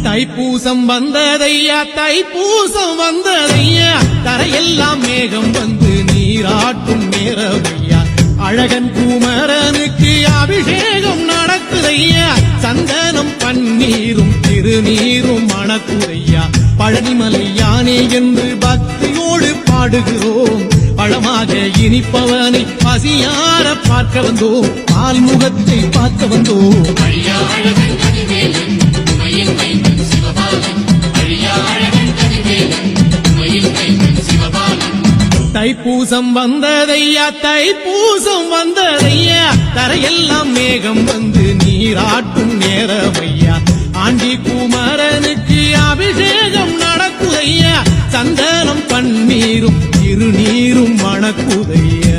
தைப்பூசம் வந்ததையா தைப்பூசம் வந்ததையா தரையெல்லாம் மேகம் வந்து நீராட்டும் நேரமையா அழகன் குமரனுக்கு அபிஷேகம் நடக்குதையா சந்தனம் பன்னீரும் திருநீரும் மணக்குதையா பழனிமலை யானே என்று பக்தியோடு பாடுகிறோம் பழமாக இனிப்பவனை பசியார பார்க்க வந்தோம் ஆல்முகத்தை பார்க்க வந்தோம் தைப்பூசம் வந்ததையா தைப்பூசம் வந்ததையா தரையெல்லாம் மேகம் வந்து நீராட்டும் நேரமையா ஆண்டி குமரனுக்கு அபிஷேகம் நடக்குதையா சந்தனம் பன்னீரும் திருநீரும் மணக்குதையா